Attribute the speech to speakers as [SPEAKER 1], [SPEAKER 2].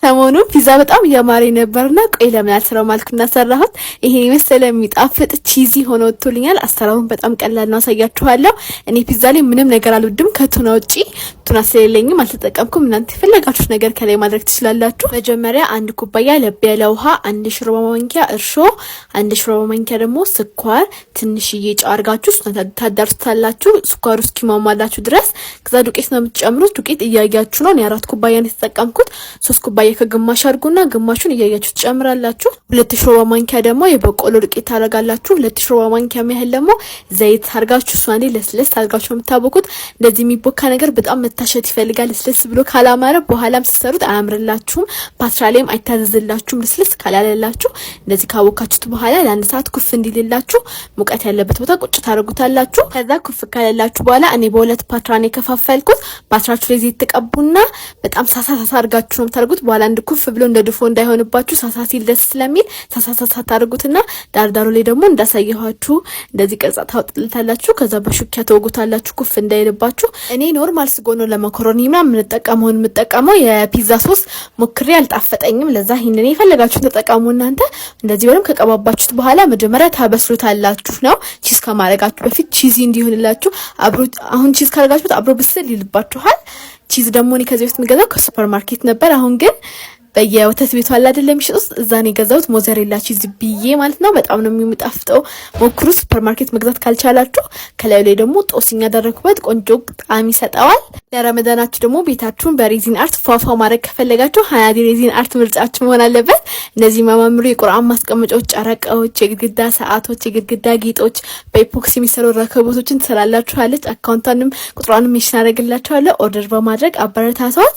[SPEAKER 1] ሰሞኑን ፒዛ በጣም ያማረ ነበርና ቆይ ለምን አልሰራው ማልኩና ሰራሁት። ይሄን መሰለ የሚጣፍጥ ቺዚ ሆኖ ወጥቶልኛል። አሰራሩን በጣም ቀላል ነው፣ አሳያችኋለሁ። እኔ ፒዛ ላይ ምንም ነገር አልወድም ከቱና ውጪ፣ ቱና ስለሌለኝም አልተጠቀምኩም። እናንተ የፈለጋችሁት ነገር ከላይ ማድረግ ትችላላችሁ። መጀመሪያ አንድ ኩባያ ለብ ያለ ውሃ፣ አንድ ሾርባ ማንኪያ እርሾ፣ አንድ ሾርባ ማንኪያ ደግሞ ስኳር፣ ትንሽዬ ጨው አድርጋችሁ ታዳርሱታላችሁ ስኳሩ እስኪሟሟላችሁ ድረስ። ከዛ ዱቄት ነው የምትጨምሩት። ዱቄት እያያችሁ ነው። እኔ 4 ኩባያ ነው የተጠቀምኩት። 3 ኩባያ ከግማሽ አድርጉና ግማሹን እያያችሁ ትጨምራላችሁ። 2 ሾርባ ማንኪያ ደግሞ የበቆሎ ዱቄት ታደርጋላችሁ። 2 ሾርባ ማንኪያ ያህል ደግሞ ዘይት አድርጋችሁ ሷኔ ለስለስ አድርጋችሁ የምታቦኩት። እንደዚህ የሚቦካ ነገር በጣም መታሸት ይፈልጋል። ለስለስ ብሎ ካላማረ በኋላም ሲሰሩት አያምርላችሁም፣ ፓትራሌም አይታዘዝላችሁም። ለስለስ ካላለላችሁ እንደዚህ ካቦካችሁት በኋላ ለአንድ ሰዓት ኩፍ እንዲልላችሁ ሙቀት ያለበት ቦታ ቁጭ ታደርጉታላችሁ። ከዛ ኩፍ ካለላችሁ በኋላ እኔ በሁለት ፓትራን የከፋፈልኩት። ፓትራችሁ ላይ ዘይት ተቀቡና በጣም ሳሳ አድርጋችሁ ነው ታርጉት። በኋላ አንድ ኩፍ ብሎ እንደ ድፎ እንዳይሆንባችሁ ሳሳ ሲል ደስ ስለሚል ሳሳ ታርጉትና ዳርዳሩ ላይ ደግሞ እንዳሳየኋችሁ እንደዚህ ቅርጽ ታወጥልታላችሁ። ከዛ በሹኪያ ተወጉታላችሁ ኩፍ እንዳይልባችሁ። እኔ ኖርማል ስጎ ነው ለማካሮኒ ምናምን የምጠቀመው የፒዛ ሶስ ሞክሬ አልጣፈጠኝም። ለዛ ይሄንን የፈለጋችሁን ተጠቀሙ እናንተ። እንደዚህ በደም ከቀባባችሁት በኋላ መጀመሪያ ታበስሉታላችሁ ነው ቺዝ ከማድረጋችሁ በፊት ቺዚ እንዲሆንላችሁ አብሮ። አሁን ቺዝ ካደረጋችሁት አብሮ ብስል ይልባችኋል። ቺዝ ደግሞ እኔ ከዚህ በፊት የምገዛው ከሱፐር ማርኬት ነበር። አሁን ግን በየወተት ቤቱ አለ አይደለም የሚሸጡት፣ እዛ ነው የገዛሁት። ሞዘሬላ ቺዝ ብዬ ማለት ነው። በጣም ነው የሚጣፍጠው። ሞክሩ ሱፐር ማርኬት መግዛት ካልቻላችሁ። ከላዩ ላይ ደግሞ ጦስኛ ያደረኩበት ቆንጆ ጣዕም ይሰጠዋል። ለረመዳናችሁ ደግሞ ቤታችሁን በሬዚን አርት ፏፏ ማድረግ ከፈለጋችሁ 20 ሬዚን አርት ምርጫችሁ መሆን አለበት። እነዚህ ማማምሩ የቁርአን ማስቀመጫዎች፣ ጨረቃዎች፣ የግድግዳ ሰዓቶች፣ የግድግዳ ጌጦች፣ በኢፖክሲ የሚሰሩ ረከቦቶችን ትሰራላችኋለች። አካውንቷንም ቁጥሯንም ሜንሽን አደርግላችኋለሁ። ኦርደር በማድረግ አበረታቷት።